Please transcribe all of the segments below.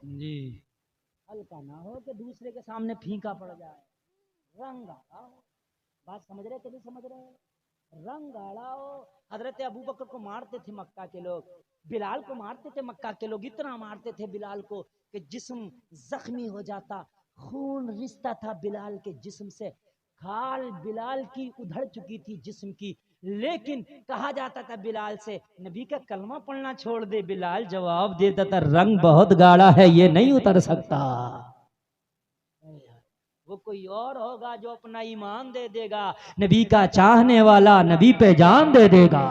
जी। हल्का ना हो कि दूसरे के सामने फीका पड़ जाए। रंग गाढ़ा हो। बात समझ रहे कि नहीं समझ रहे? रंग गाढ़ा हो। हजरत अबू बकर को मारते थे मक्का के लोग, बिलाल को मारते थे मक्का के लोग, इतना मारते थे बिलाल को कि जिस्म जख्मी हो जाता, खून रिश्ता था बिलाल के जिस्म से, खाल बिलाल की उधड़ चुकी थी जिस्म की। लेकिन कहा जाता था बिलाल से, नबी का कलमा पढ़ना छोड़ दे। बिलाल जवाब देता था, रंग बहुत गाढ़ा है, ये नहीं उतर सकता। वो कोई और होगा जो अपना ईमान दे देगा, नबी का चाहने वाला नबी पे जान दे देगा।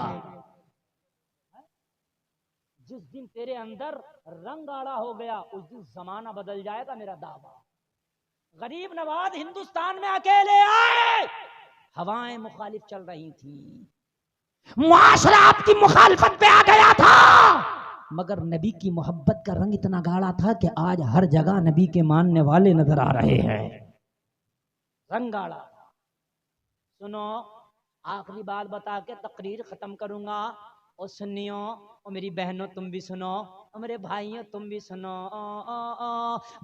जिस दिन तेरे अंदर रंग गाढ़ा हो गया उस दिन जमाना बदल जाएगा। मेरा दावा, गरीब नवाज हिंदुस्तान में अकेले आए, हवाएं मुखालिफ चल रही थी, मुआशरा आपकी मुखालफत पे आ गया था, मगर नबी की मोहब्बत का रंग इतना गाढ़ा था कि आज हर जगह नबी के मानने वाले नजर आ रहे हैं। रंग गाढ़ा। सुनो, आखिरी बात बता के तकरीर खत्म करूंगा। और सुनियो, और मेरी बहनों तुम भी सुनो, और मेरे भाइयों तुम भी सुनो।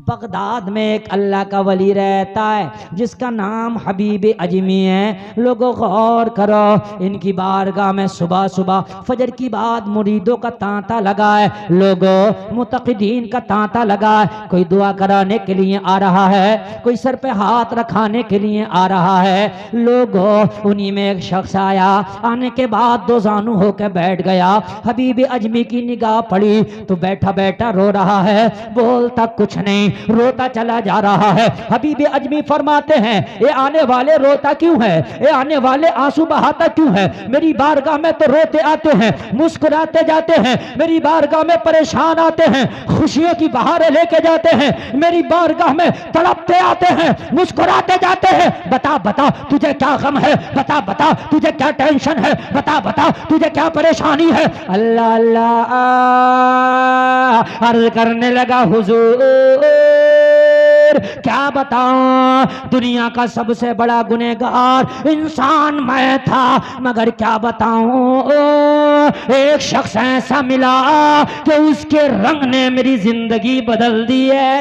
बगदाद में एक अल्लाह का वली रहता है जिसका नाम हबीब अजमी है। लोगों गौर करो, इनकी बारगाह में सुबह सुबह फजर की बात मुरीदों का तांता लगा है, लोगों मुतक़िदीन का तांता लगा है। कोई दुआ कराने के लिए आ रहा है, कोई सर पे हाथ रखाने के लिए आ रहा है। लोगों, उन्हीं में एक शख्स आया, आने के बाद दो जानू होकर बैठ गया। हबीब अजमी की निगाह पड़ी तो बैठा बैठा रो रहा है, बोलता कुछ नहीं, रोता चला जा रहा है। हबीब अजमी फरमाते हैं, ये आने वाले रोता क्यों है, ये आने वाले आंसू बहाता क्यों है? मेरी बारगाह में तो रोते आते हैं, मुस्कुराते जाते हैं, मेरी बारगाह में परेशान आते हैं, खुशियों की बहारें लेके जाते हैं, मेरी बारगाह में तड़पते आते हैं, मुस्कुराते जाते हैं। बता बता तुझे क्या गम है, बता बता तुझे क्या टेंशन है, बता बता तुझे क्या परेशानी है। अल्लाह अल्लाह अर्ज करने लगा, हुजूर क्या बताऊं, दुनिया का सबसे बड़ा गुनहगार इंसान मैं था, मगर क्या बताऊं, एक शख्स ऐसा मिला कि उसके रंग ने मेरी जिंदगी बदल दी है।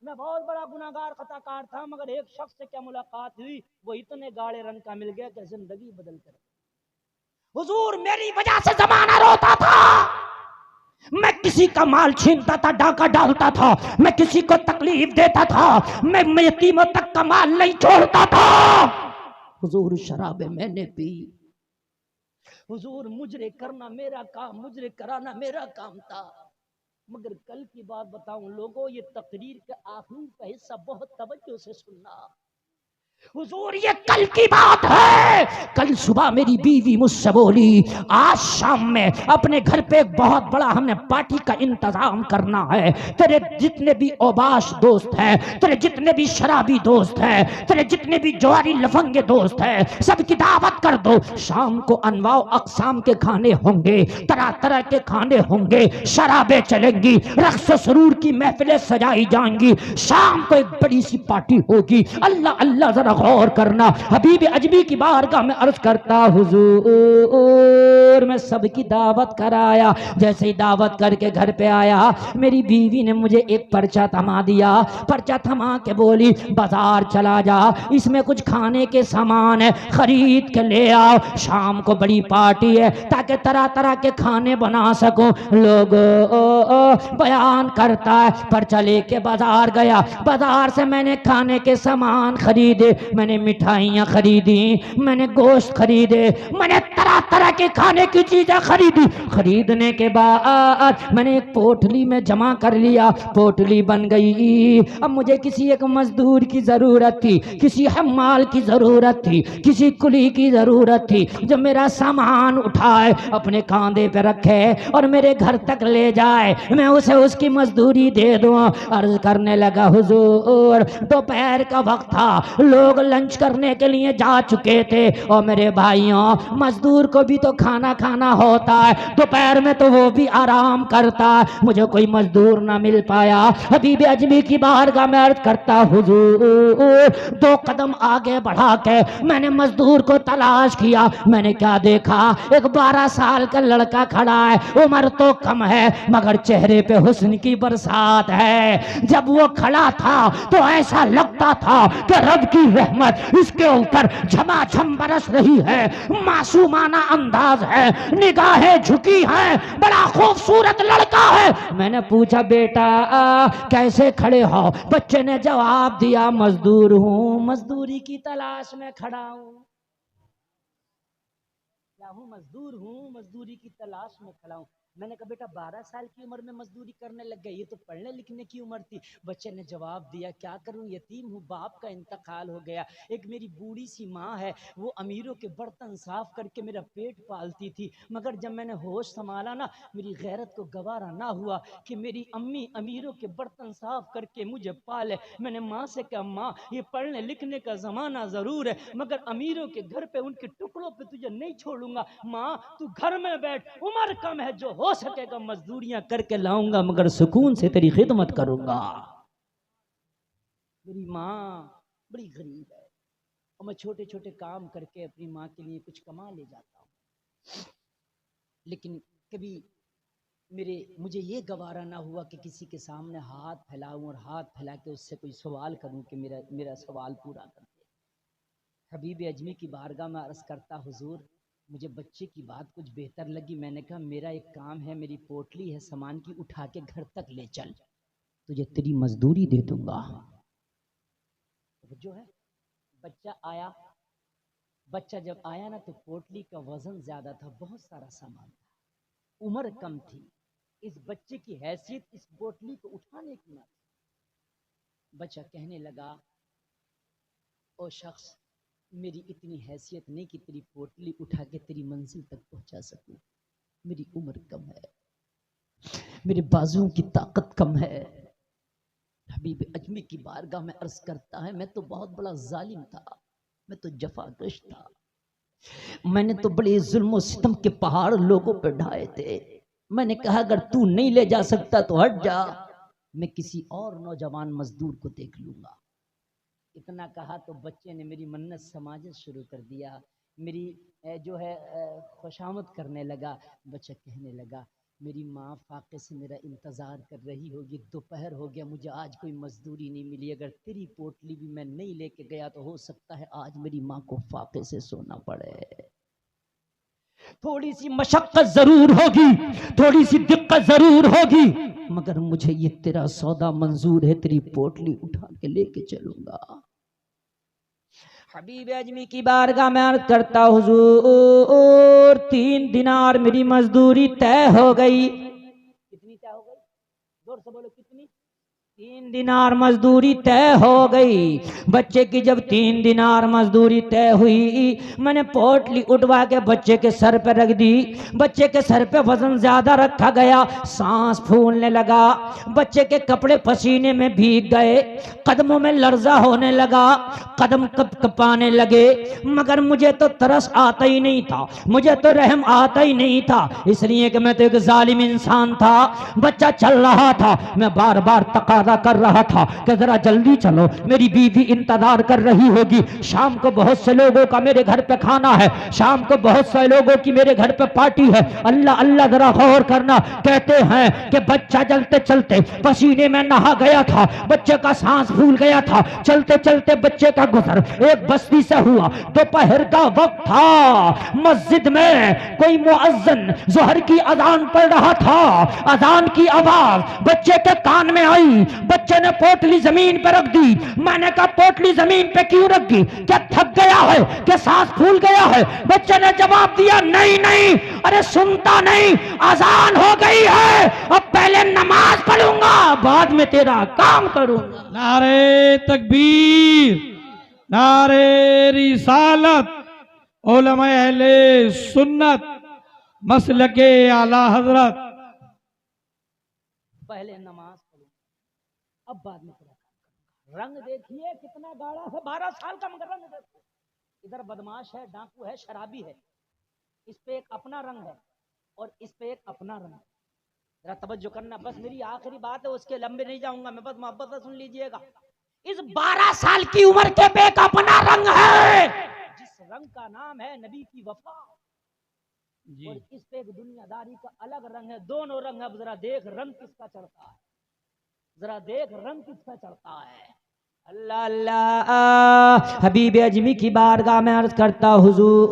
मैं बहुत बड़ा गुनाहगार खताकार था, मगर एक शख्स से क्या मुलाकात हुई, वो इतने गाढ़े रंग का मिल गया कि जिंदगी बदल कर। हुजूर, मेरी वजह से जमाना रोता था, मैं किसी का माल छीनता था, डाका डालता था, मैं किसी को तकलीफ देता था, मैं यतीमों तक का माल नहीं छोड़ता था। हुजूर, शराबे मैंने पी। हुजूर, मुजरे करना मेरा काम, मुजरे कराना मेरा काम था। मगर कल की बात बताऊं लोगों, ये तकरीर के आखिरी का हिस्सा बहुत तवज्जो से सुनना। हुजूर, ये कल की बात है। कल सुबह मेरी बीवी मुझसे बोली, आज शाम में अपने घर पे एक बहुत बड़ा हमने पार्टी का इंतजाम करना है, तेरे जितने भी औबाश दोस्त हैं, तेरे जितने भी शराबी दोस्त हैं, तेरे जितने भी जवारी लफंगे दोस्त हैं, सबकी दावत कर दो। शाम को अनवाओ अकसाम के खाने होंगे, तरह तरह के खाने होंगे, शराबें चलेंगी, रक्स सुरूर की महफिलें सजाई जाएंगी, शाम को एक बड़ी सी पार्टी होगी। अल्लाह अल्लाह, जरा गौर करना। हबीब अजमी की बारगाह में अर्ज करता, हुजूर मैं सबकी दावत कराया, जैसे ही दावत करके घर पे आया, मेरी बीवी ने मुझे एक पर्चा थमा दिया। पर्चा थमा के बोली, बाजार चला जा, इसमें कुछ खाने के सामान है, खरीद के ले आओ, शाम को बड़ी पार्टी है, ताकि तरह तरह के खाने बना सको। लोग बयान करता है, पर्चा लेके बाजार गया, बाजार से मैंने खाने के सामान खरीदे, मैंने मिठाइयाँ खरीदी, मैंने गोश्त खरीदे, मैंने तरह तरह के खाने की चीजें खरीदी। खरीदने के बाद मैंने एक पोटली में जमा कर लिया, पोटली बन गई। अब मुझे किसी एक मजदूर की जरूरत थी, किसी हम्माल की जरूरत थी, किसी कुली की जरूरत थी, जो मेरा सामान उठाए, अपने कांधे पे रखे और मेरे घर तक ले जाए, मैं उसे उसकी मजदूरी दे दूं। अर्ज करने लगा, हुजूर दोपहर का वक्त था, लोग लोग लंच करने के लिए जा चुके थे। और मेरे भाइयों, मजदूर को भी तो खाना खाना होता है, दोपहर में तो वो भी आराम करता है। मुझे कोई मजदूर ना मिल पाया। हबीब अजमी की बारगाह में अर्ज करता, हुजूर, 2 कदम आगे बढ़ा के मैंने मजदूर को तलाश किया। मैंने क्या देखा, एक 12 साल का लड़का खड़ा है, उम्र तो कम है मगर चेहरे पे हुस्न की बरसात है। जब वो खड़ा था तो ऐसा लगता था कि रब की रहमत इसके ऊपर झमाझम बरस रही है। मासूमाना अंदाज है, निगाहें झुकी हैं, बड़ा खूबसूरत लड़का है। मैंने पूछा, बेटा कैसे खड़े हो? बच्चे ने जवाब दिया, मजदूर हूं, मजदूरी की तलाश में खड़ा हूं। क्या हूं? मजदूर हूं, मजदूरी की तलाश में खड़ा हूं। मैंने कहा, बेटा 12 साल की उम्र में मजदूरी करने लग गए, ये तो पढ़ने लिखने की उम्र थी। बच्चे ने जवाब दिया, क्या करूं, यतीम हूं, बाप का इंतकाल हो गया। एक मेरी बूढ़ी सी माँ है, वो अमीरों के बर्तन साफ करके मेरा पेट पालती थी। मगर जब मैंने होश संभाला ना, मेरी गैरत को गवारा ना हुआ कि मेरी अम्मी अमीरों के बर्तन साफ करके मुझे पाले। मैंने माँ से कहा, माँ ये पढ़ने लिखने का जमाना जरूर है, मगर अमीरों के घर पे उनके टुकड़ों पे तुझे नहीं छोड़ूंगा। माँ तू घर में बैठ, उम्र कम है, जो हो सकेगा मजदूरियां करके लाऊंगा, मगर सुकून से तेरी खिदमत करूंगा। मेरी माँ बड़ी गरीब है और मैं छोटे छोटे काम करके अपनी माँ के लिए कुछ कमा ले जाता हूँ। लेकिन कभी मुझे ये गवारा ना हुआ कि किसी के सामने हाथ फैलाऊं और हाथ फैला के उससे कोई सवाल करूं कि मेरा सवाल पूरा कर दे। हबीब अजमी की बारगाह में अर्ज करता, हुजूर मुझे बच्चे की बात कुछ बेहतर लगी। मैंने कहा, मेरा एक काम है, मेरी पोटली है सामान की, उठा के घर तक ले चल, तुझे तेरी मजदूरी दे दूंगा। जो है बच्चा आया, बच्चा जब आया ना तो पोटली का वजन ज्यादा था, बहुत सारा सामान था, उम्र कम थी। इस बच्चे की हैसियत इस पोटली को उठाने की ना थी। बच्चा कहने लगा, ओ शख्स, मेरी इतनी हैसियत नहीं कि तेरी पोटली उठा के तेरी मंजिल तक पहुंचा सकूं। मेरी उम्र कम है, मेरे बाजुओं की ताकत कम है। हबीब अजमी की बारगाह में अर्ज करता है, मैं तो बहुत बड़ा जालिम था, मैं तो जफाकश था, मैंने तो बड़े जुल्म सितम के पहाड़ लोगों पर ढाए थे। मैंने कहा, अगर तू नहीं ले जा सकता तो हट जा, मैं किसी और नौजवान मजदूर को देख लूंगा। इतना कहा तो बच्चे ने मेरी मन्नत समाजत शुरू कर दिया, मेरी जो है खुशामद करने लगा। बच्चा कहने लगा, मेरी माँ फाके से मेरा इंतज़ार कर रही होगी, दोपहर हो गया, मुझे आज कोई मजदूरी नहीं मिली, अगर तेरी पोटली भी मैं नहीं लेके गया तो हो सकता है आज मेरी माँ को फाके से सोना पड़े। थोड़ी सी मशक्कत जरूर होगी, थोड़ी सी दिक्कत जरूर होगी, मगर मुझे ये तेरा सौदा मंजूर है, तेरी पोटली उठा के लेके चलूंगा। हबीब अजमी की बारगाह में अर्ज करता, हुजूर 3 दिनार मेरी मजदूरी तय हो गई। कितनी तय हो गई? जोर से बोलो, कितनी? 3 दिनार मजदूरी तय हो गई। बच्चे की जब 3 दिनार मजदूरी तय हुई, मैंने पोटली उठवा के बच्चे के सर पे रख दी। बच्चे के सर पे वजन ज्यादा रखा गया, सांस फूलने लगा, बच्चे के कपड़े पसीने में भीग गए, कदमों में लर्जा होने लगा, कदम कपाने लगे। मगर मुझे तो तरस आता ही नहीं था, मुझे तो रहम आता ही नहीं था, इसलिए कि मैं तो एक जालिम इंसान था। बच्चा चल रहा था, मैं बार बार तकाजा कर रहा था कि जरा जल्दी चलो, मेरी बीवी इंतजार कर रही होगी, शाम को बहुत से लोगों का मेरे घर पे खाना है, शाम को बहुत से लोगों की मेरे घर पे पार्टी है। अल्लाह अल्लाह जरा गौर करना, कहते हैं कि बच्चा चलते चलते पसीने में नहा गया था, बच्चे का सांस फूल गया था, चलते चलते बच्चे का गुजर एक बस्ती से हुआ। दोपहर का वक्त था, मस्जिद में कोई मुअज्जिन जोहर की अजान पढ़ रहा था। अजान की आवाज बच्चे के कान में आई, बच्चे ने पोटली जमीन पर रख दी। मैंने कहा, पोटली जमीन पे क्यों रख दी? क्या थक गया है? क्या सांस फूल गया है? बच्चे ने जवाब दिया, नहीं नहीं, अरे सुनता नहीं, अजान हो गई है, अब पहले नमाज पढ़ूंगा, बाद में तेरा काम करूंगा। नारे तकबीर, नारे रिसालत, उलमा अहले सुन्नत, मसलके आला हजरत। पहले नमाज पढ़ूंगा, अब बाद में तेरा काम करूंगा। रंग देखिए कितना गाढ़ा है, 12 साल का, मगर रंग देखो। इधर बदमाश है, डाकू है, शराबी है, इस पे एक अपना रंग है और इस पे एक अपना रंग है। जरा तवज्जो करना, बस मेरी आखिरी बात है, उसके लंबे नहीं जाऊंगा मैं, बस मोहब्बत से सुन लीजिएगा। इस 12 साल की उम्र के पे एक अपना रंग है, जिस रंग का नाम है नबी की वफा, और इस पे एक दुनियादारी का अलग रंग है। दोनों रंग, अब जरा देख रंग किसका चढ़ता है, जरा देख रंग किसका चढ़ता है। अल्लाह अल्लाह, हबीब अजमी की बारगाह में अर्ज करता हुजूर,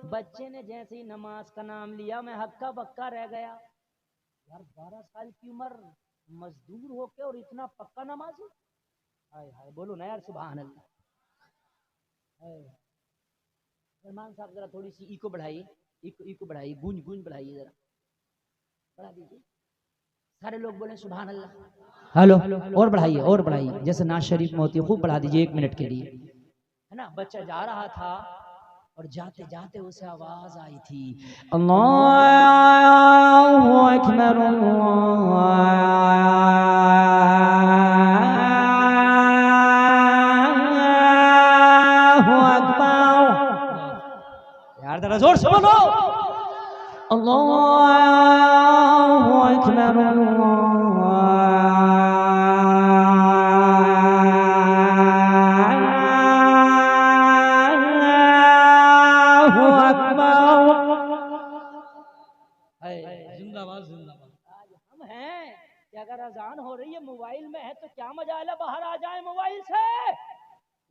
बच्चे ने जैसे ही नमाज का नाम लिया मैं हक्का बक्का रह गया। यार 12 साल की उम्र, मजदूर होके और इतना पक्का नमाजी, हाय हाय, बोलो ना यार सुभान अल्लाह। सलमान साहब जरा थोड़ी सी इको बढ़ाइए, इको बढ़ाइए, गूंज गूंज बढ़ाइए, जरा बढ़ा दीजिए, सारे लोग बोले सुभान अल्लाह। हेलो, और बढ़ाइए और बढ़ाइए, जैसे नाज शरीफ में होती है, खूब बढ़ा दीजिए 1 मिनट के लिए, है ना। बच्चा जा रहा था और जाते जाते उसे आवाज आई थी, अल्लाहु अकबर, अल्लाहु अकबर। यार जरा जोर से बोलो, अल्लाहु अकबर, अल्लाहु अकबर। जिंदाबाद जिंदाबाद। आज हम हैं कि अगर अजान हो रही है मोबाइल में है तो क्या मजा है, बाहर आ जाए मोबाइल से।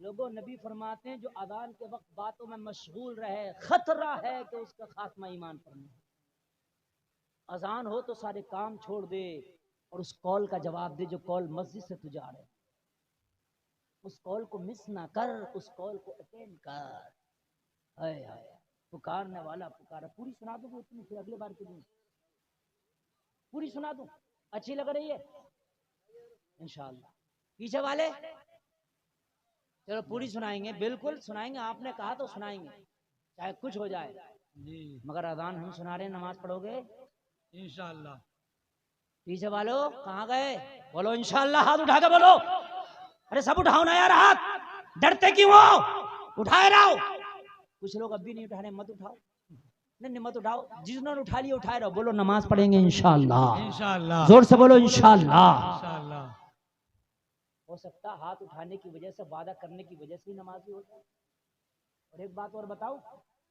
लोगों, नबी फरमाते हैं जो अजान के वक्त बातों में मशगूल रहे, खतरा है कि उसका खात्मा ईमान पर नहीं। अजान हो तो सारे काम छोड़ दे और उस कॉल का जवाब दे जो कॉल मस्जिद से तुझे आ रहे, उस कॉल को मिस ना कर, उस कॉल को अटेंड कर। हाय हाय, पुकारने वाला पुकारा। पूरी सुना दूं इतनी, फिर अगले बार के दिन पूरी सुना दूं, अच्छी लग रही है इंशाअल्लाह। पीछे वाले चलो पूरी सुनाएंगे, बिल्कुल सुनाएंगे, आपने कहा तो सुनाएंगे, चाहे कुछ हो जाए जी मगर अजान हम सुना रहे हैं, नमाज पढ़ोगे इंशाअल्लाह। पीछे वालों कहाँ गए, बोलो इंशाअल्लाह, हाथ उठा के बोलो। अरे सब उठाओ ना यार हाथ, डरते क्यों हो, उठाए रहो। कुछ लोग अब भी नहीं उठा रहे, मत उठाओ, नहीं मत उठाओ, जिन्होंने उठा लिया उठाए रहो। बोलो नमाज पढ़ेंगे इंशाअल्लाह, इंशाअल्लाह जोर से बोलो इंशाअल्लाह। इंशाअल्लाह। हो सकता है हाथ उठाने की वजह से, वादा करने की वजह से ही नमाजी हो जाए। और एक बात और बताऊं,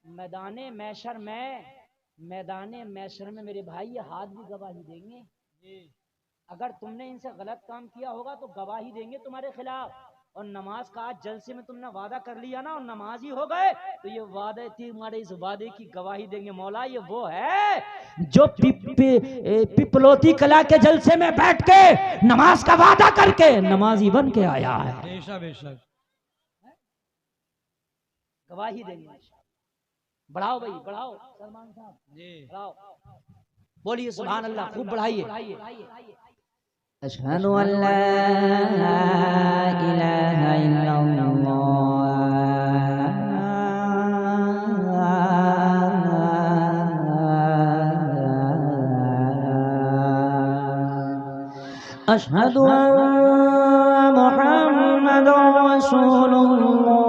मैदाने मैशर में मेरे भाई ये हाथ भी गवाही देंगे। अगर तुमने इनसे गलत काम किया होगा तो गवाही देंगे तुम्हारे खिलाफ। और नमाज का आज जलसे में तुमने वादा कर लिया ना और नमाजी हो गए तो ये वादे तुम्हारे इस वादे की गवाही देंगे। मौला ये वो है जो पिपलोती कला के जलसे में बैठ के नमाज का वादा करके नमाजी बन के आया है। बेशक बेशक, गवाही देंगे। बढ़ाओ भाई बढ़ाओ, सलमान साहब जी बढ़ाओ, बोलिए सुभान अल्लाह, खूब बढ़ाइए। अशहदु अल्ला इलाहा इल्लल्लाह, अशहदु अन्ना मुहम्मदुर रसूलुल्लाह,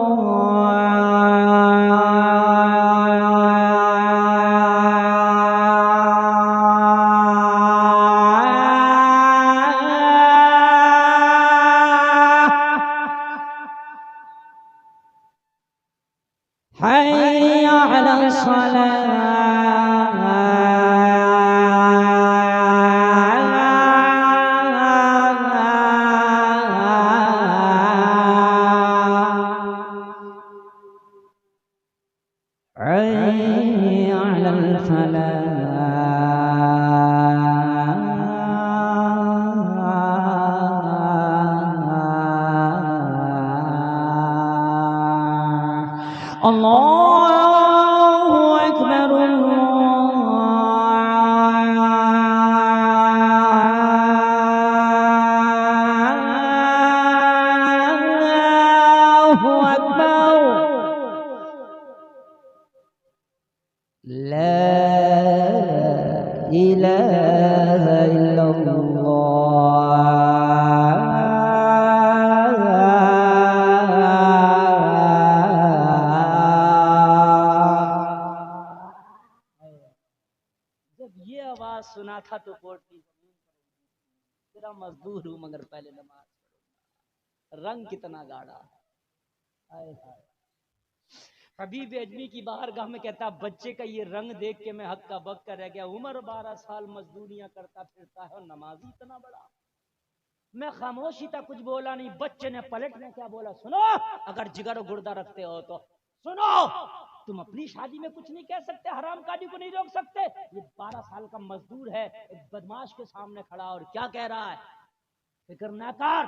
हय्या अला अल्लाहु अकबर, अल्लाहु अकबर, ला इलाहा इल्लल्लाह। सुना था तो कोर्ट की जमीन पर तेरा मजदूर हूं मगर पहले नमाज पढ़ूंगा। रंग कितना गाढ़ा, हाय हाय। हबीब अजमी की बारगाह में कहता बच्चे का ये रंग देख के मैं हक्का बक्का रह गया। उम्र 12 साल मजदूरियां करता फिरता है और नमाजी इतना बड़ा। मैं खामोशी था, कुछ बोला नहीं। बच्चे ने पलट में क्या बोला, सुनो, अगर जिगर गुर्दा रखते हो तो सुनो, तुम अपनी शादी में कुछ नहीं कह सकते, हराम काजी को नहीं रोक सकते। ये 12 साल का मजदूर है, एक बदमाश के सामने खड़ा और क्या कह रहा है, फिक्र ना कर,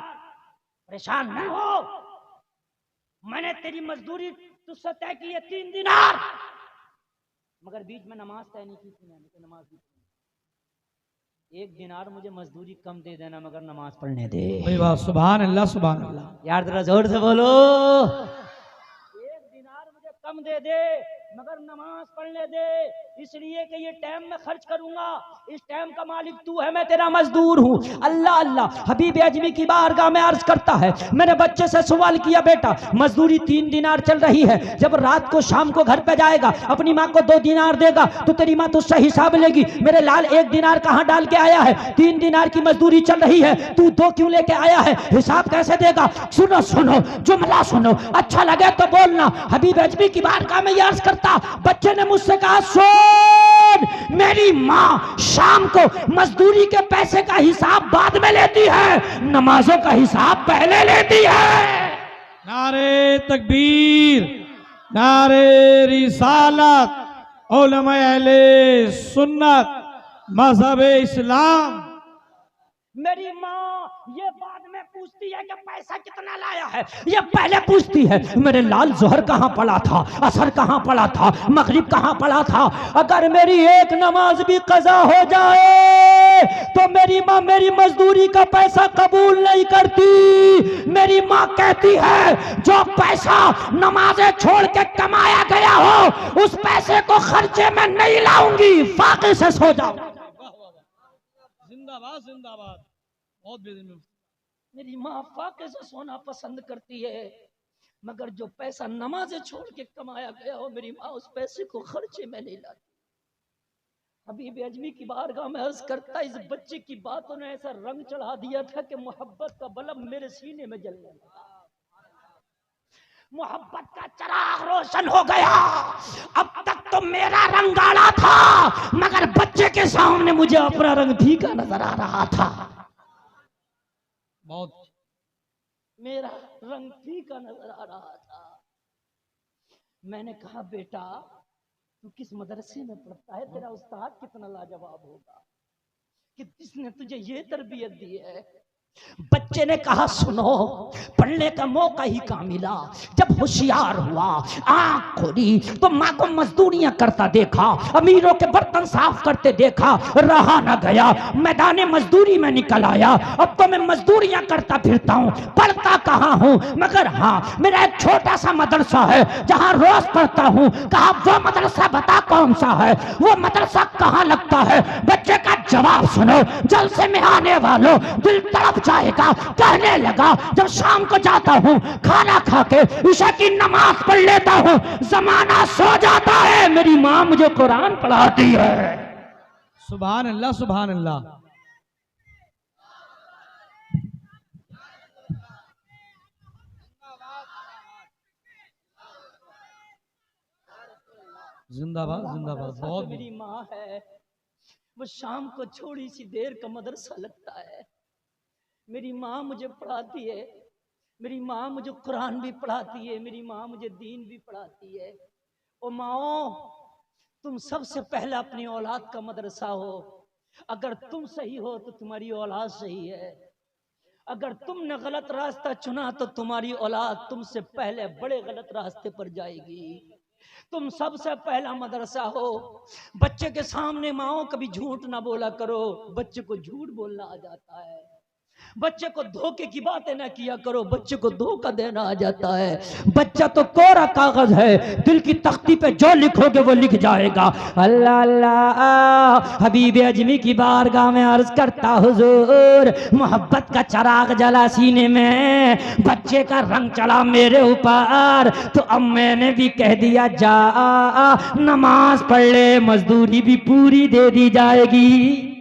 परेशान ना हो, मैंने तेरी मजदूरी तुझसे तय की है 3 दिनार, मगर बीच में नमाज तय नहीं की थी मैंने, तो नमाज भी 1 दिनार मुझे मजदूरी कम दे देना मगर नमाज पढ़ने दे। भाई वाह, सुभान अल्लाह सुभान अल्लाह। यार जरा जोर से बोलो, 1 दिनार मुझे कम दे दे मगर नमाज पढ़ने दे, इसलिए कि ये टाइम मैं खर्च करूंगा, इस टाइम का मालिक तू है, मैं तेरा मजदूर हूँ। अल्लाह अल्लाह। हबीब अजमी की बारगाह में अर्ज करता है, मैंने बच्चे से सवाल किया, बेटा मजदूरी 3 दिनार चल रही है, जब रात को शाम को घर पे जाएगा अपनी माँ को 2 दिनार देगा तो तेरी माँ तुझसे हिसाब लेगी। मेरे लाल 1 दिनार कहाँ डाल के आया है, 3 दिनार की मजदूरी चल रही है, तू 2 क्यों लेके आया है, हिसाब कैसे देगा। सुनो सुनो, जुमला सुनो, अच्छा लगे तो बोलना। हबीब अजमी की बारगाह में अर्ज करता, बच्चे ने मुझसे कहा, सुन, मेरी माँ शाम को मजदूरी के पैसे का हिसाब बाद में लेती है, नमाजों का हिसाब पहले लेती है। नारे तकबीर, नारे रिसालत, उलमा अहले सुन्नत, मजहब इस्लाम। मेरी माँ ये बाद में पूछती है कि पैसा कितना लाया है, ये पहले पूछती है मेरे लाल जोहर कहाँ पड़ा था, असर कहाँ पड़ा था, मगरिब कहाँ पड़ा था। अगर मेरी एक नमाज भी कज़ा हो जाए तो मेरी माँ मेरी मजदूरी का पैसा कबूल नहीं करती। मेरी माँ कहती है जो पैसा नमाजें छोड़ के कमाया गया हो उस पैसे को खर्चे में नहीं लाऊंगी, फाके से सो जाओ। जिंदाबाद जिंदाबाद, बहुत बेहतरीन। मेरी माँ फाके से सोना पसंद करती है, मगर जो पैसा नमाजें छोड़ के कमाया गया हो मेरी माँ उस पैसे को खर्चे में नहीं लाती। हबीब अजमी की बारगाह में अर्ज करता, इस बच्चे की बातों ने ऐसा रंग चढ़ा दिया था कि मोहब्बत का बल्ब मेरे सीने में जलने लगा, मोहब्बत का चिराग रोशन हो गया। अब तक तो मेरा रंग गाढ़ा था मगर बच्चे के सामने मुझे अपना रंग फीका नजर आ रहा था। बहुत, मेरा रंग फीका नजर आ रहा था। मैंने कहा बेटा तू किस मदरसे में पढ़ता है, तेरा उस्ताद कितना लाजवाब होगा कि जिसने तुझे ये तरबियत दी है। बच्चे ने कहा सुनो, पढ़ने का मौका ही कहाँ मिला, जब होशियार हुआ आंख खोली तो माँ को मजदूरियां करता देखा, अमीरों के बर्तन साफ करते देखा, रहा न गया, मैदान मजदूरी में निकल आया। अब तो मैं मजदूरियां करता फिरता हूँ, पढ़ता कहाँ हूँ, मगर हाँ मेरा एक छोटा सा मदरसा है जहाँ रोज पढ़ता हूँ। कहा वो मदरसा बता कौन सा है, वो मदरसा कहाँ लगता है। बच्चे का जवाब सुनो, जलसे में आने वालों दिल तड़प जाएगा। कहने लगा जब शाम को जाता हूँ खाना खा के ईशा की नमाज पढ़ लेता हूँ, जमाना सो जाता है, मेरी माँ मुझे कुरान पढ़ाती है। सुभान अल्लाह सुभान अल्लाह। जिंदाबाद जिंदाबाद। बहुत मेरी माँ है, वो शाम को थोड़ी सी देर का मदरसा लगता है, मेरी माँ मुझे पढ़ाती है, मेरी माँ मुझे कुरान भी पढ़ाती है, मेरी माँ मुझे दीन भी पढ़ाती है। ओ माओ, तुम सबसे पहले अपनी औलाद का मदरसा हो। अगर तुम सही हो तो तुम्हारी औलाद सही है, अगर तुमने गलत रास्ता चुना तो तुम्हारी औलाद तुमसे पहले बड़े गलत रास्ते पर जाएगी। तुम सबसे पहला मदरसा हो। बच्चे के सामने माओ कभी झूठ ना बोला करो, बच्चे को झूठ बोलना आ जाता है। बच्चे को धोखे की बातें ना किया करो, बच्चे को धोखा देना आ जाता है। बच्चा तो कोरा कागज है, दिल की तख्ती पे जो लिखोगे वो लिख जाएगा। अल्लाह अल्लाह। हबीब अजमी की बारगाह में अर्ज करता हुजूर, मोहब्बत का चिराग जला सीने में, बच्चे का रंग चढ़ा मेरे ऊपर, तो अब मैंने भी कह दिया जा नमाज पढ़ ले, मजदूरी भी पूरी दे दी जाएगी।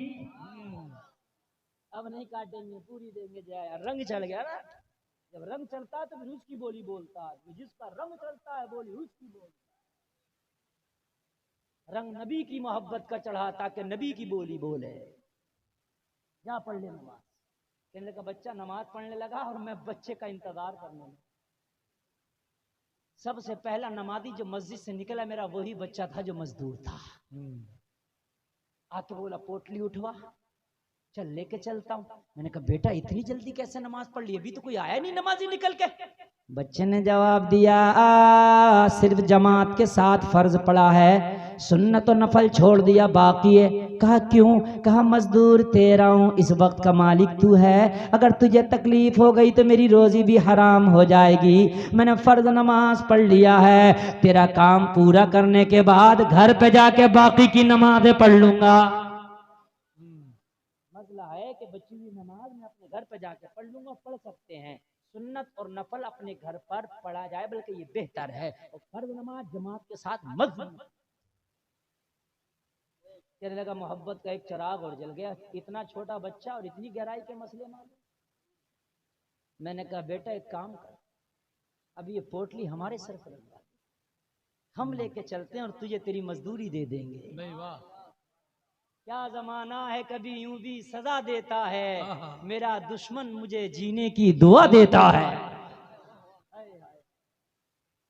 काटेंगे, पूरी देंगे जाए। रंग चढ़ गया ना, जब रंग चढ़ता है तो फिर उसकी बोली बोलता है, जिसका रंग चढ़ता है बोली उसकी बोलता है। रंग नबी की मोहब्बत का चढ़ा ताकि नबी की बोली बोले। जा पढ़ ले नमाज। कहने लगा बच्चा नमाज पढ़ने लगा और मैं बच्चे का इंतजार करने लगा। सबसे पहला नमाजी जो मस्जिद से निकला मेरा वही बच्चा था जो मजदूर था। आके बोला पोटली उठवा, चल लेके चलता हूँ। मैंने कहा बेटा इतनी जल्दी कैसे नमाज पढ़ ली, अभी तो कोई आया नहीं नमाजी निकल के। बच्चे ने जवाब दिया सिर्फ जमात के साथ फर्ज पड़ा है, सुन्नत और नफल छोड़ दिया बाकी है। कहा क्यों? कहा मजदूर तेरा हूं, इस वक्त का मालिक तू है, अगर तुझे तकलीफ हो गई तो मेरी रोजी भी हराम हो जाएगी। मैंने फर्ज नमाज पढ़ लिया है, तेरा काम पूरा करने के बाद घर पे जाके बाकी की नमाजें पढ़ लूंगा। मसला है कि बच्ची हुई नमाज मैं अपने घर पे जाके पढ़ लूंगा। पढ़ सकते हैं, सुन्नत और नफल अपने घर पर पढ़ा जाए, बल्कि ये बेहतर है। और फर्ज नमाज जमात के साथ मत। कहने लगा मोहब्बत का एक चिराग और जल गया। इतना छोटा बच्चा और इतनी गहराई के मसले मालूम। मैंने कहा बेटा एक काम कर, अब ये पोटली हमारे सर पर लगा, हम लेके चलते हैं और तुझे तेरी मजदूरी दे देंगे। नहीं वाह, क्या जमाना है, कभी यूं भी सजा देता है, मेरा दुश्मन मुझे जीने की दुआ देता है।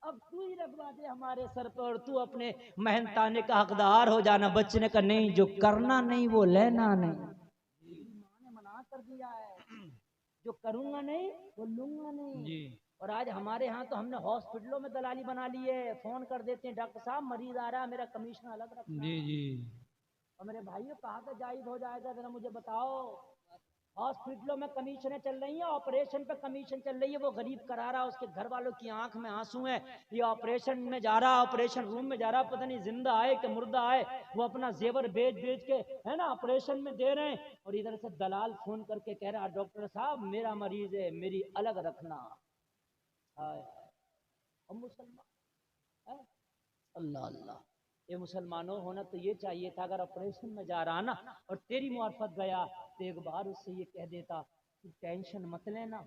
अब तू ही रखवा दे हमारे सर पर और तू अपने मेहनताने का हकदार हो जाना। बच्चे ने कहा नहीं, जो करना नहीं वो लेना नहीं। माँ ने मना कर दिया है, जो करूंगा नहीं वो लूंगा नहीं जी। और आज हमारे यहाँ तो हमने हॉस्पिटलों में दलाली बना ली है। फोन कर देते हैं डॉक्टर साहब मरीज आ रहा है, मेरा कमीशन अलग रखना। जी जी। और मेरे भाइयों कहाँ पे जायज हो जाएगा, जरा मुझे बताओ। हॉस्पिटलों में कमीशनें चल रही हैं, ऑपरेशन पे कमीशन चल रही है। वो गरीब करा रहा, उसके घर वालों की आंख में आंसू है, ये ऑपरेशन में जा रहा, ऑपरेशन रूम में जा रहा, पता नहीं जिंदा आए कि मुर्दा आए। वो अपना जेवर बेच बेच के है ना ऑपरेशन में दे रहे हैं, और इधर से दलाल फोन करके कह रहा डॉक्टर साहब मेरा मरीज है, मेरी अलग रखना। हम मुसलमान, अल्लाह अल्लाह। ये मुसलमानों होना तो ये चाहिए था, अगर ऑपरेशन में जा रहा ना और तेरी मार्फत गया तो एक बार उससे ये कह देता कि टेंशन मत लेना,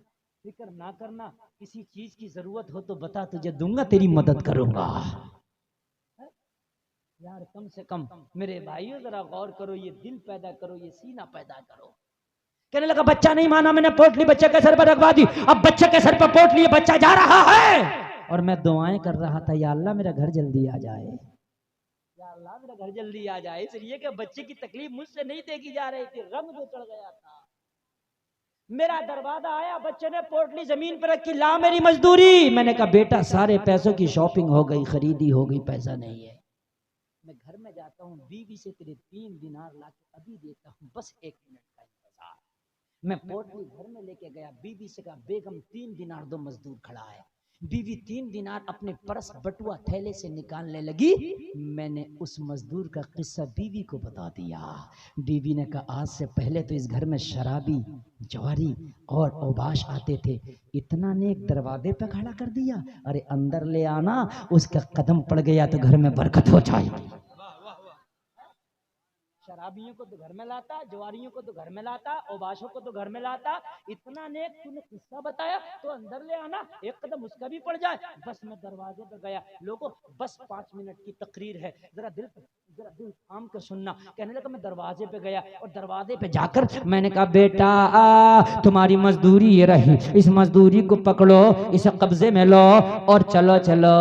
फिक्र ना करना, किसी चीज की जरूरत हो तो बता, तुझे दूंगा, तेरी मदद करूंगा। यार कम से कम मेरे भाइयों जरा गौर करो, ये दिल पैदा करो, ये सीना पैदा करो। कहने लगा बच्चा नहीं माना, मैंने पोटली बच्चे के सर पर रखवा दी। अब बच्चे के सर पर पोटली, बच्चा जा रहा है और मैं दुआएं कर रहा था, या अल्लाह मेरा घर जल्दी आ जाए, या अल्लाह मेरा घर जल्दी आ जाए। इसलिए कि बच्चे की तकलीफ मुझसे नहीं देखी जा रही थी, रंग जो चढ़ गया था। मेरा दरवाजा आया, बच्चे ने पोटली जमीन पर रखी, ला मेरी मजदूरी। मैंने कहा बेटा सारे पैसों की शॉपिंग हो गई, खरीदी हो गई, पैसा नहीं है। मैं घर में जाता हूँ, बीवी से तेरे 3 दिनार ला के अभी देता हूँ, बस 1 मिनट का इंतजार। मैं पोटली घर में लेके गया, बीवी से कहा बेगम 3 दिनार दो, मजदूर खड़ा है। बीवी 3 दिनार अपने पर्स बटुआ थैले से निकालने लगी। मैंने उस मजदूर का किस्सा बीवी को बता दिया। बीवी ने कहा आज से पहले तो इस घर में शराबी, जवारी और औबाश आते थे, इतना ने एक दरवाजे पे खड़ा कर दिया, अरे अंदर ले आना, उसका कदम पड़ गया तो घर में बरकत हो जाएगी। शराबियों को तो घर में लाता, जवारियों को तो घर में लाता, औबाशों को तो घर में लाता। इतना नेक तूने किस्सा बताया तो अंदर ले आना, एक कदम उसका भी पड़ जाए। बस मैं दरवाजे पे गया, लोगों बस 5 मिनट की तकरीर है, जरा दिल थाम कर सुनना। कहने लगा मैं दरवाजे पे गया और दरवाजे पे जाकर मैंने कहा बेटा तुम्हारी मजदूरी ये रही, इस मजदूरी को पकड़ो, इसे कब्जे में लो और चलो चलो,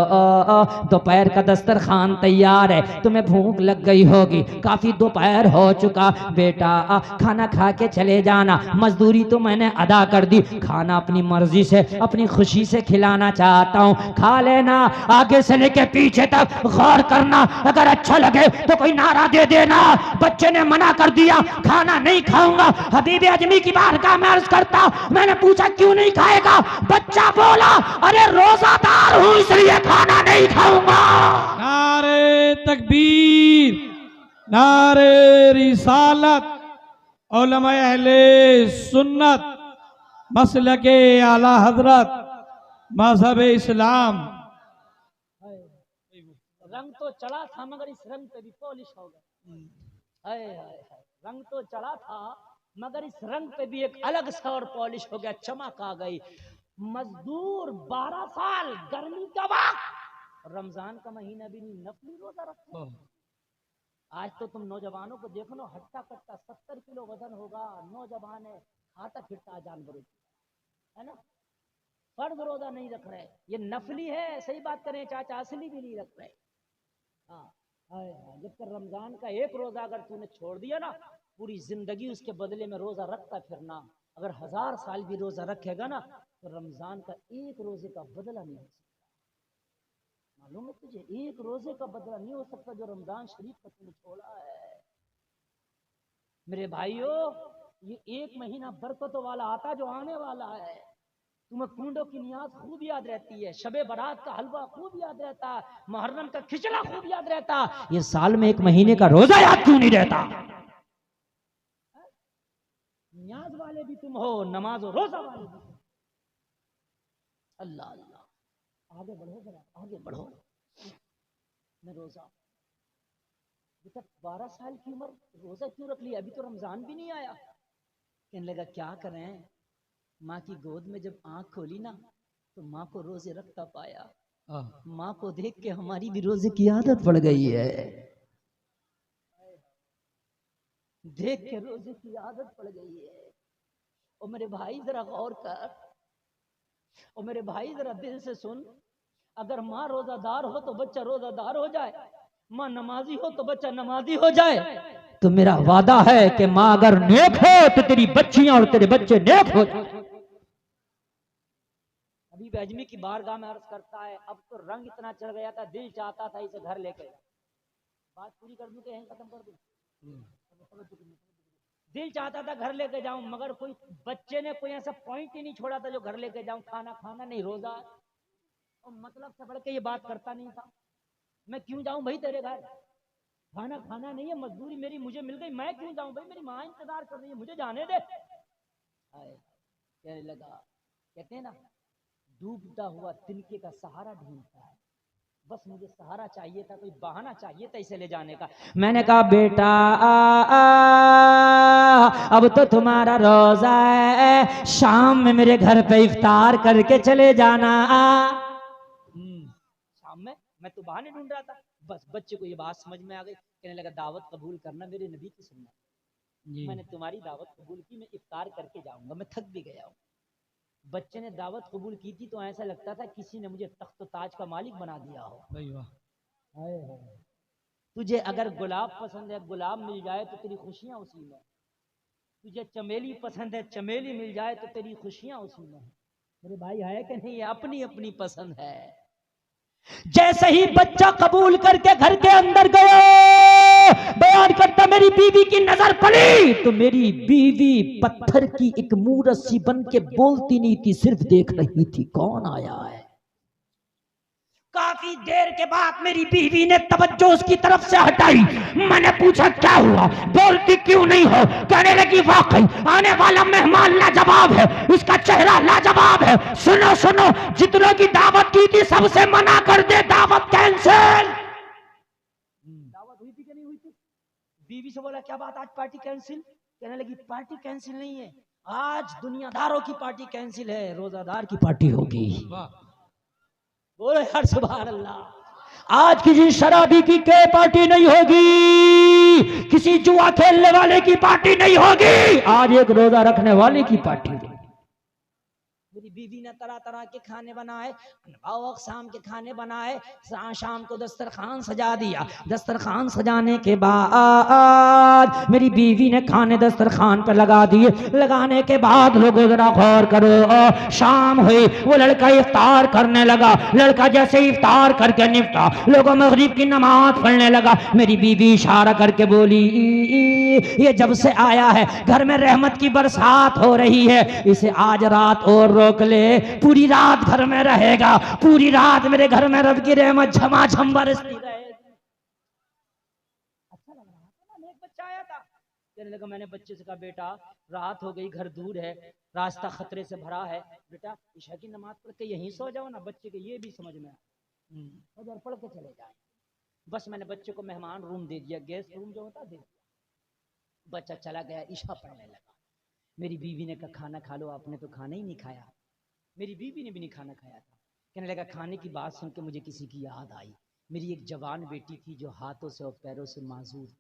दोपहर का दस्तरखान तैयार है, तुम्हें भूख लग गई होगी, काफी दोपहर हो चुका, बेटा खाना खा के चले जाना, मजदूरी तो मैंने अदा कर दी, खाना अपनी मर्जी से अपनी खुशी से खिलाना चाहता हूँ, खा लेना, आगे से लेके पीछे तक गौर करना, अगर अच्छा लगे तो कोई नारा दे देना। बच्चे ने मना कर दिया, खाना नहीं खाऊंगा। हबीबे अजमी की बारगाह में अर्ज करता, मैंने पूछा क्यों नहीं खाएगा? बच्चा बोला अरे रोजादार हूँ इसलिए खाना नहीं खाऊंगा। नारे तकबीर, नारे रिसालत, उलमाए अहले सुन्नत, मसलके आला हजरत, मजहब इस्लाम। रंग तो चढ़ा था मगर इस रंग पे भी पॉलिश हो गया। हाय हाय हाय, रंग तो चढ़ा था मगर इस रंग पे भी एक अलग सा और पॉलिश हो गया, चमक आ गई। मजदूर 12 साल गर्मी का वक्त रमजान का महीना भी नहीं नफली रोजा रखते। आज तो तुम नौजवानों को देखो ना, हट्टा कट्टा 70 किलो वजन होगा, नौजवान है, खाता फिरता जानवरों है ना, फर्ज रोजा नहीं रख रहे, ये नफली है। सही बात करें चाचा, असली भी नहीं रख रहे। हाँ, जब तक रमजान का एक रोजा अगर तूने छोड़ दिया ना, पूरी जिंदगी उसके बदले में रोजा रखता फिरना। अगर 1000 साल भी रोजा रखेगा ना, तो रमजान का एक रोजे का बदला नहीं हो सकता। मालूम है तुझे, एक रोजे का बदला नहीं हो सकता जो रमजान शरीफ का तूने छोड़ा है। मेरे भाइयों, ये एक महीना बरकतों वाला आता जो आने वाला है। तुम्हें कुंडों की नियाज खूब याद रहती है, शबे बारात का हलवा खूब याद रहता, मुहर्रम का खिचड़ा खूब याद रहता, ये साल में एक महीने का रोजा याद क्यों नहीं रहता? नियाज वाले भी तुम हो, नमाज और रोजा वाले भी। अल्लाह अल्लाह, आगे बढ़ो जरा, आगे बढ़ो। मैं रोजा, अभी तक 12 साल की उम्र, रोजा क्यों रख लिया? अभी तो रमजान भी नहीं आया। कहने लगा क्या करें, माँ की गोद में जब आंख खोली ना, तो माँ को रोजे रखता पाया। माँ को देख के हमारी भी रोजे की आदत पड़ गई है। देख के रोजे की आदत पड़ गई है। और मेरे भाई जरा गौर कर, और मेरे भाई जरा दिल से सुन, अगर माँ रोजादार हो तो बच्चा रोजादार हो जाए, माँ नमाजी हो तो बच्चा नमाजी हो जाए। तो मेरा वादा है कि माँ अगर नेक हो तो तेरी बच्चियां और तेरे बच्चे नेक हो जाए। अभी बेजमी की बारगाह में अर्ज करता है, अब तो रंग इतना चढ़ गया था, दिल चाहता था इसे घर लेके जाए। बात पूरी कर दूं कि यहीं खत्म कर दूं? दिल चाहता था घर लेके जाऊं, मगर कोई बच्चे ने कोई ऐसा पॉइंट ही नहीं छोड़ा था जो घर लेके जाऊं। खाना खाना नहीं, रोजा, और मतलब से बढ़ के ये बात करता नहीं था। मैं क्यों जाऊं भाई तेरे घर, खाना खाना नहीं है, मजदूरी मेरी मुझे मिल गई, मैं क्यों जाऊं भाई, मेरी माँ इंतजार कर रही है, मुझे जाने दे। कहने लगा, कहते हैं ना, डूबता हुआ तिनके का सहारा ढूंढता है, बस मुझे सहारा चाहिए था, कोई बहाना चाहिए था इसे ले जाने का। मैंने कहा बेटा अब तो तुम्हारा रोजा है, शाम में मेरे घर पे इफ्तार करके चले जाना। शाम में मैं तो बहाने ढूंढ रहा था। बस बच्चे को ये बात समझ में आ गई। कहने लगा दावत कबूल करना, मेरे नबी की सुन्नत, मैंने तुम्हारी दावत कबूल की, मैं इफ्तार करके जाऊंगा, मैं थक भी गया हूँ। बच्चे ने दावत कबूल की थी तो ऐसा लगता था किसी ने मुझे तख्त ताज का मालिक बना दिया हो। तुझे अगर गुलाब पसंद है, गुलाब मिल जाए तो तेरी खुशियां उसी में। तुझे चमेली पसंद है, चमेली मिल जाए तो तेरी खुशियां उसी में। मेरे भाई है कि नहीं, अपनी अपनी पसंद है। जैसे ही बच्चा कबूल करके घर के अंदर गए, बयान करता मेरी बीवी की नजर पड़ी तो मेरी बीवी पत्थर की एक मूरत सी बन के बोलती नहीं थी, सिर्फ देख रही थी कौन आया है। काफी देर के बाद मेरी बीवी ने तवज्जो उसकी तरफ से हटाई। मैंने पूछा क्या हुआ, बोलती क्यों नहीं हो? कहने लगी वाकई आने वाला मेहमान लाजवाब है, उसका चेहरा लाजवाब है। सुनो सुनो, जितनों की दावत की थी सबसे मना कर दे, दावत कैंसिल। दावत हुई थी कि नहीं हुई थी? बीवी से बोला क्या बात, आज पार्टी कैंसिल? कहने लगी पार्टी कैंसिल नहीं है, आज दुनियादारों की पार्टी कैंसिल है, रोजादार की पार्टी होगी। बोलो यार सुभान अल्लाह। आज किसी शराबी की के पार्टी नहीं होगी, किसी जुआ खेलने वाले की पार्टी नहीं होगी, आज एक रोजा रखने वाले की पार्टी होगी। मेरी बीवी ने तरह तरह के खाने बनाए, शाम के खाने बनाए, शाम को दस्तरखान सजा दिया। दस्तरखान सजाने के बाद मेरी बीवी ने खाने दस्तरखान पर लगा दिए। लगाने के बाद लोगों जरा गौर करो, शाम हुई, वो लड़का इफ्तार करने लगा। लड़का जैसे इफ्तार करके निपटा, लोगों मगरिब की नमाज पढ़ने लगा। मेरी बीवी इशारा करके बोली ये जब से आया है घर में रहमत की बरसात हो रही है, इसे आज रात और रोक ले, पूरी रात घर में रहेगा, पूरी रात मेरे घर में रब की रहमत झमाझम बरसती रहेगी। अच्छा लग रहा था ना, एक बच्चा आया था, कहने लगा, मैंने बच्चे से कहा बेटा रात हो गई, घर दूर है, रास्ता खतरे से भरा है, बेटा इशा की नमाज पढ़ के यहीं सो जाओ ना। बच्चे के ये भी समझ में आया, उधर पढ़ के चले जाए। बस मैंने बच्चे को मेहमान रूम दे दिया, गेस्ट रूम जो होता दे दिया। बच्चा चला गया, ईशा पढ़ने लगा। मेरी बीवी ने कहा खाना खा लो, आपने तो खाना ही नहीं खाया। मेरी बीवी ने भी नहीं खाना खाया था। कहने लगा खाने की बात सुन के मुझे किसी की याद आई। मेरी एक जवान बेटी थी जो हाथों से और पैरों से माजूर थी,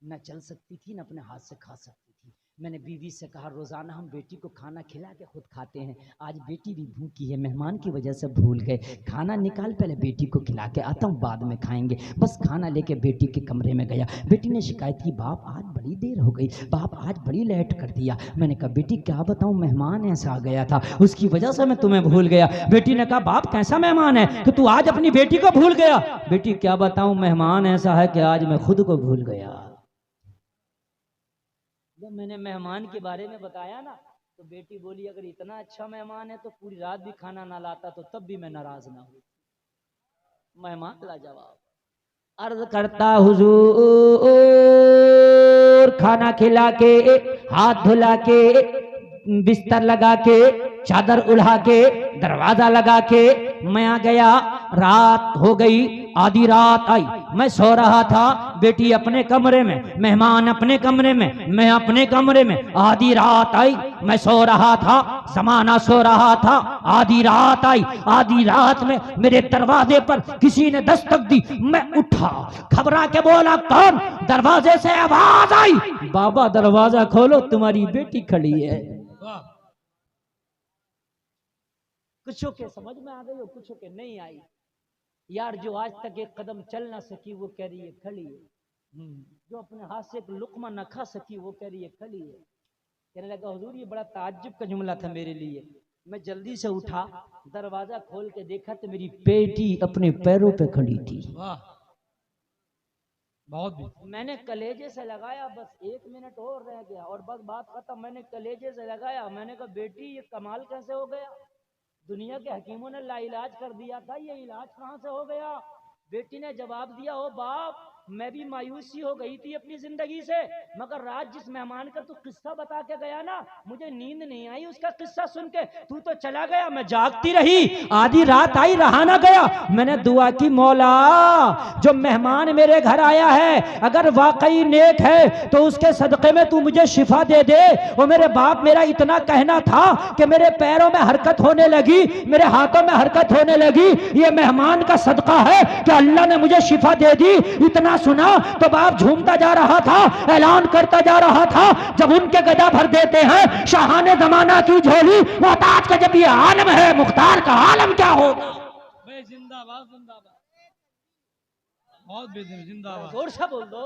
न चल सकती थी न अपने हाथ से खा सकती थी। मैंने बीवी से कहा रोज़ाना हम बेटी को खाना खिला के खुद खाते हैं, आज बेटी भी भूखी है, मेहमान की वजह से भूल गए, खाना निकाल पहले बेटी को खिला के आता हूँ, बाद में खाएंगे। बस खाना लेके बेटी के कमरे में गया। बेटी ने शिकायत की, बाप आज बड़ी देर हो गई, बाप आज बड़ी लेट कर दिया। मैंने कहा बेटी क्या बताऊँ, मेहमान ऐसा आ गया था, उसकी वजह से मैं तुम्हें भूल गया। बेटी ने कहा बाप कैसा मेहमान है कि तू आज अपनी बेटी को भूल गया? बेटी क्या बताऊँ, मेहमान ऐसा है कि आज मैं खुद को भूल गया। जब मैंने मेहमान के बारे में बताया ना तो बेटी बोली अगर इतना अच्छा मेहमान है तो पूरी रात भी खाना ना लाता तो तब भी मैं नाराज ना हुई। मेहमान लाजवाब। अर्ज करता हुजूर, खाना खिला के, हाथ धुला के, बिस्तर लगा के, चादर उड़ा के, दरवाजा लगा के मैं आ गया। रात हो गई, आधी रात आई, मैं सो रहा था, बेटी अपने कमरे में, मेहमान अपने कमरे में, मैं अपने कमरे में। आधी रात आई, मैं सो रहा था, जमाना सो रहा था, आधी रात आई। आधी रात में मेरे दरवाजे पर किसी ने दस्तक दी, मैं उठा, घबरा के बोला कौन? दरवाजे से आवाज आई, बाबा दरवाजा खोलो तुम्हारी बेटी खड़ी है। कुछों के समझ में आ गई और कुछों के नहीं आई। यार जो आज तक एक कदम चल ना सकी वो कह रही है खड़ी है, जो अपने हाथ से एक लुकमा न खा सकी वो कह रही है खड़ी है। कहने लगा हुजूर ये बड़ा ताज्जुब का जुमला था मेरे लिए। मैं जल्दी से उठा, दरवाजा खोल के देखा तो मेरी बेटी अपने पैरों पे खड़ी थी। बहुत भी। मैंने कलेजे से लगाया, बस 1 मिनट और रह गया और बस बात खत्म। मैंने कलेजे से लगाया, मैंने कहा बेटी ये कमाल कैसे हो गया, दुनिया के हकीमों ने लाइलाज कर दिया था, ये इलाज कहाँ से हो गया? बेटी ने जवाब दिया, ओ बाप मैं भी मायूसी हो गई थी अपनी जिंदगी से, मगर रात जिस मेहमान का तू किस्सा बता के गया ना मुझे नींद नहीं आई उसका किस्सा सुन के, तू तो चला गया, मैं जागती रही। आधी रात आई, रहा ना गया। मैंने दुआ की, मौला जो मेहमान मेरे घर आया है अगर वाकई नेक है तो उसके सदक़े में तू मुझे शिफा दे दे। वो मेरे बाप मेरा इतना कहना था कि मेरे पैरों में हरकत होने लगी, मेरे हाथों में हरकत होने लगी, ये मेहमान का सदका है कि अल्लाह ने मुझे शिफा दे दी। इतना सुना तो बाप झूमता जा रहा था, ऐलान करता जा रहा था, जब उनके गदा भर देते हैं शाहाने जमाना की झोली, वो ताज का जब ये आलम है मुख्तार का आलम क्या होगा। जिंदाबाद जिंदाबाद, बहुत जिंदाबाद, जोर से बोल दो।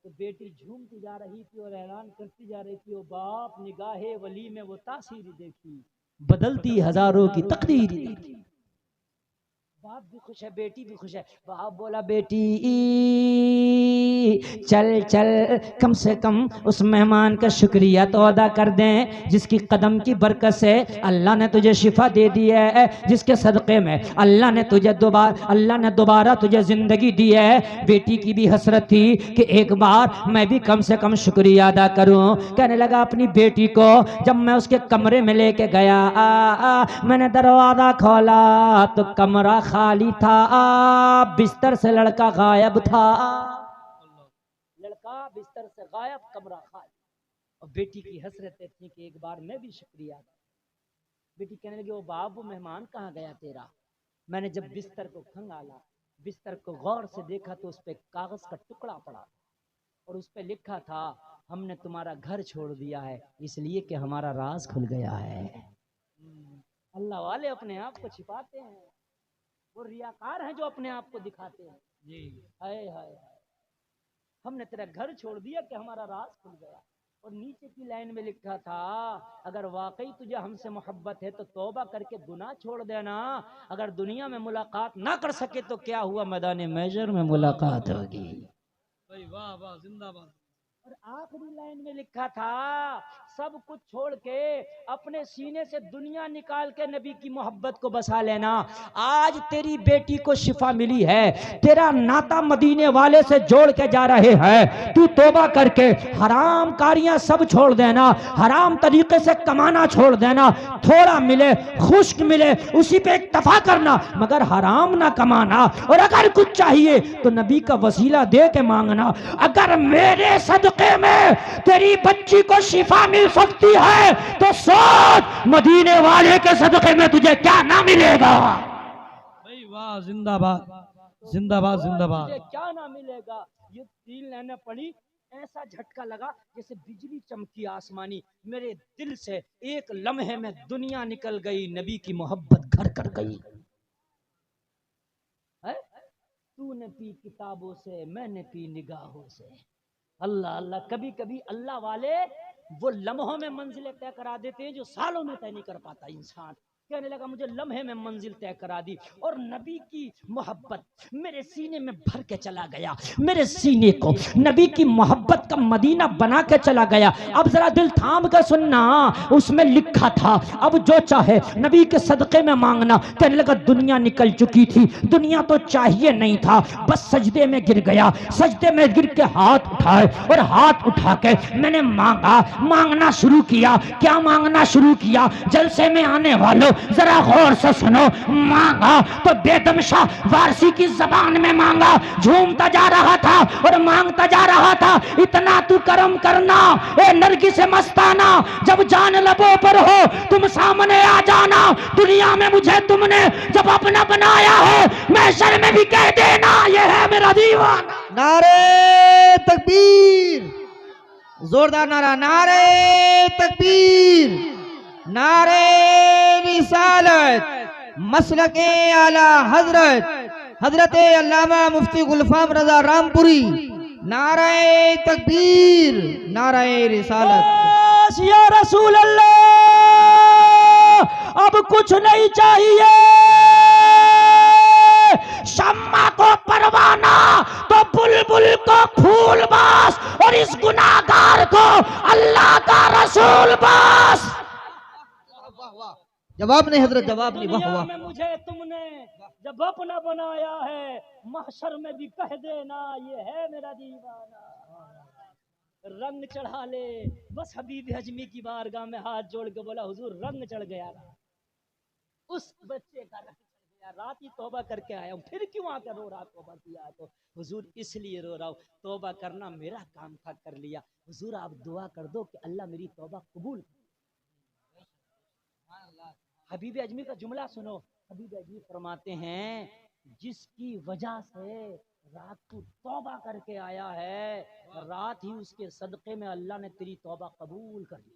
तो बेटी झूमती जा रही थी और ऐलान करती जा रही थी, ओ बाप निगाहे वली में वो तासीर देखी, बदलती हजारों की तकदीर देखी। बाप भी खुश है, बेटी भी खुश है। बाप बोला बेटी चल चल कम से कम उस मेहमान का शुक्रिया तो अदा कर दें जिसकी कदम की बरकत से अल्लाह ने तुझे शिफा दे दी है, जिसके सदक़े में अल्लाह ने दोबारा तुझे जिंदगी दी है। बेटी की भी हसरत थी कि एक बार मैं भी कम से कम शुक्रिया अदा करूं। कहने लगा अपनी बेटी को जब मैं उसके कमरे में लेके गया, मैंने दरवाजा खोला तो कमरा खाली था, बिस्तर से लड़का गायब था, लड़का बिस्तर से गायब, कमरा खाली। और बेटी की हसरतें थी कि एक बार मैं भी शुक्रिया। बेटी कहने लगी, वो बाबू मेहमान कहाँ गया तेरा? मैंने जब बिस्तर को खंगाला, बिस्तर को गौर से देखा तो उस पर कागज का टुकड़ा पड़ा और उस पर लिखा था हमने तुम्हारा घर छोड़ दिया है इसलिए कि हमारा राज खुल गया है। अल्लाह वाले अपने आप को छिपाते हैं, वो रियाकार हैं जो अपने आप को दिखाते हैं। जी हाय हाय, हमने तेरा घर छोड़ दिया कि हमारा राज खुल गया। और नीचे की लाइन में लिखा था अगर वाकई तुझे हमसे मोहब्बत है तो तौबा करके गुनाह छोड़ देना, अगर दुनिया में मुलाकात ना कर सके तो क्या हुआ, मैदान महशर में मुलाकात होगी। वाह वाह जिंदाबाद। और आखिरी लाइन में लिखा था सब कुछ छोड़ के अपने सीने से दुनिया निकाल के नबी की मोहब्बत को बसा लेना। आज तेरी बेटी को शिफा मिली है, तेरा नाता मदीने वाले से जोड़ के जा रहे हैं, तू तौबा करके हराम कारियां सब छोड़ देना, हराम तरीके से कमाना छोड़ देना, थोड़ा मिले खुश्क मिले उसी पे इक्तफा करना मगर हराम ना कमाना। और अगर कुछ चाहिए तो नबी का वसीला दे के मांगना। अगर मेरे सदके सदके में तेरी बच्ची को शिफा मिल सकती है तो सोच मदीने वाले के सदके में तुझे क्या ना मिलेगा। भाई वाह, जिंदाबाद जिंदाबाद जिंदाबाद। तुझे क्या ना मिलेगा। ये 3 लाइनें पढ़ी, ऐसा झटका लगा जैसे बिजली चमकी आसमानी। मेरे दिल से एक लम्हे में दुनिया निकल गई, नबी की मोहब्बत घर कर गई। तूने पी किताबों से, मैंने पी निगाहों से। अल्लाह अल्लाह। कभी कभी अल्लाह वाले वो लम्हों में मंजिलें तय करा देते हैं जो सालों में तय नहीं कर पाता इंसान। कहने लगा मुझे लम्हे में मंजिल तय करा दी और नबी की मोहब्बत मेरे सीने में भर के चला गया। मेरे सीने को नबी की मोहब्बत का मदीना बना के चला गया। अब जरा दिल थाम कर सुनना, उसमें लिखा था अब जो चाहे नबी के सदके में मांगना। कहने लगा दुनिया निकल चुकी थी, दुनिया तो चाहिए नहीं था, बस सजदे में गिर गया। सजदे में गिर के हाथ उठाए और हाथ उठा के मैंने मांगना शुरू किया। क्या मांगना शुरू किया? जलसे में आने वालों जरा गौर से सुनो। मांगा तो बेदम शाह वारसी की जबान में मांगा। झूमता जा रहा था और मांगता जा रहा था, इतना तू करम करना ए नरगी से मस्ताना, जब जान लबों पर हो तुम सामने आ जाना। दुनिया में मुझे तुमने जब अपना बनाया है, महशर में भी कह देना ये है मेरा दीवाना। नारे तकबीर, जोरदार नारा, नारे तकबीर, नारे रिसालत, मसलके आला हजरत हजरत अल्लामा मुफ्ती गुलफाम रजा रामपुरी। नारे तकबीर, नारे रिसालत। या रसूल अल्लाह, अब कुछ नहीं चाहिए। शम्मा को परवाना तो बुलबुल को फूल बास और इस गुनाहगार को अल्लाह का रसूल बास। जवाब नहीं हजरत, जवाब नहीं। वाह दुनिया वाह। में मुझे तुमने जब अपना बनाया है, महशर में भी कह देना ये है मेरा दीवाना। रंग चढ़ा ले बस हबीब हजमी की बारगाह में हाथ जोड़ के बोला हुजूर रंग चढ़ गया। उस बच्चे का रंग चढ़ गया। रात ही तौबा करके आया हूँ, फिर क्यों आकर रो रहा? तौबा किया तो हुजूर इसलिए रो रहा हूँ, तौबा करना मेरा काम था, कर लिया। हुजूर आप दुआ कर दो कि अल्लाह मेरी तौबा कबूल। हबीब अजमी का जुमला सुनो। हबीब अजमी फरमाते हैं जिसकी वजह से रात को तौबा करके आया है, रात ही उसके सदक़े में अल्लाह ने तेरी तौबा कबूल कर ली।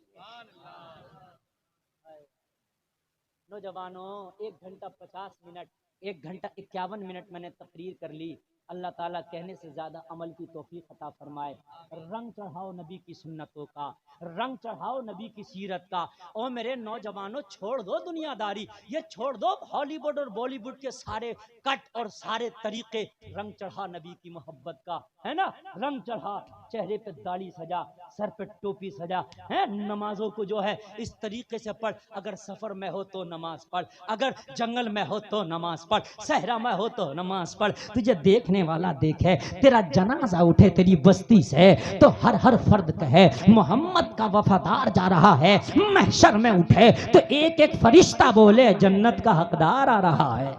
नौजवानों 1 घंटा 50 मिनट, 1 घंटा 51 मिनट मैंने तकरीर कर ली। अल्लाह ताला कहने से ज्यादा अमल की तौफीक अता फरमाए। रंग चढ़ाओ नबी की सुन्नतों का, रंग चढ़ाओ नबी की सीरत का। और मेरे नौजवानों छोड़ दो दुनियादारी, ये छोड़ दो हॉलीवुड और बॉलीवुड के सारे कट और सारे तरीके। रंग चढ़ा नबी की मोहब्बत का, है ना? रंग चढ़ा, चेहरे पे दाढ़ी सजा, सर पे टोपी सजा, है? नमाजों को जो है इस तरीके से पढ़। अगर सफर में हो तो नमाज पढ़, अगर जंगल में हो तो नमाज पढ़, सहरा में हो तो नमाज पढ़। तुझे देखने वाला देखे, तेरा जनाजा उठे तेरी बस्ती से तो हर हर फर्द कहे मोहम्मद का वफादार जा रहा है। महशर में उठे तो एक एक फरिश्ता बोले जन्नत का हकदार आ रहा है।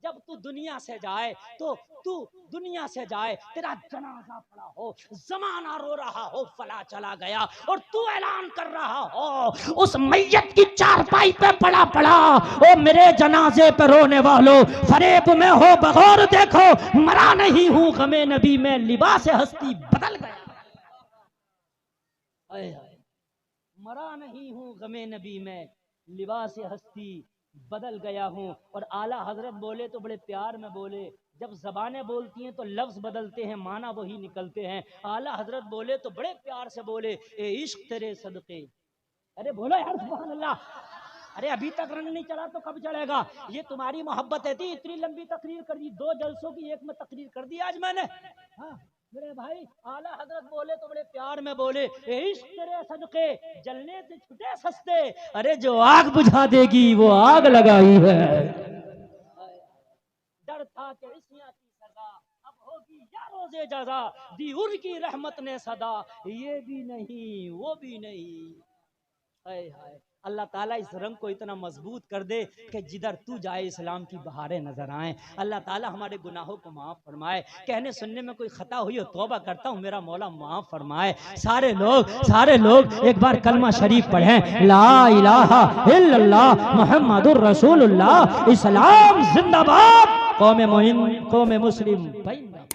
जब तू दुनिया से जाए तो तू दुनिया से जाए, तेरा जनाजा पड़ा हो, जमाना रो रहा हो फला चला गया, और तू ऐलान कर रहा हो उस मैयत की चारपाई पे पड़ा पड़ा, ओ मेरे जनाजे पे रोने वालों फरेब में हो बगौर देखो, मरा नहीं हूँ गमे नबी में, लिबास हस्ती बदल गया। मरा नहीं हूँ गमे नबी में, लिबास हस्ती बदल गया हूँ। और आला हजरत बोले तो बड़े प्यार में बोले। जब जबानें बोलती हैं तो लफ्ज बदलते हैं, माना वही निकलते हैं। आला हजरत बोले तो बड़े प्यार से बोले, ए इश्क तेरे सदके। अरे बोलो यार सुभान अल्लाह। अरे अभी तक रंग नहीं चढ़ा तो कब चढ़ेगा? ये तुम्हारी मोहब्बत है थी। इतनी लंबी तकरीर कर दी, 2 जलसों की एक में तकरीर कर दी आज मैंने। हाँ मेरे भाई, आला हजरत बोले तो बड़े प्यार में बोले, ए इश्क तेरे सदके जलने से छुटे सस्ते। अरे जो आग बुझा देगी वो आग लगाई है। डर था कि इसियां की सजा अब होगी या रोजे जजा, दी उर की रहमत ने सदा, ये भी नहीं वो भी नहीं। हाय हाय। अल्लाह ताला इस रंग को इतना मजबूत कर दे कि जिधर तू जाए इस्लाम की बहारें नजर आए। अल्लाह ताला हमारे गुनाहों को माफ फरमाए। कहने सुनने में कोई खता हुई हो तौबा करता हूँ, मेरा मौला माफ फरमाए। सारे लोग एक बार कलमा शरीफ पढ़ें, ला इलाहा इल्लल्लाह मुहम्मदुर रसूलुल्लाह। इस्लाम जिंदाबाद, कौम मुस्लिम जिंदाबाद।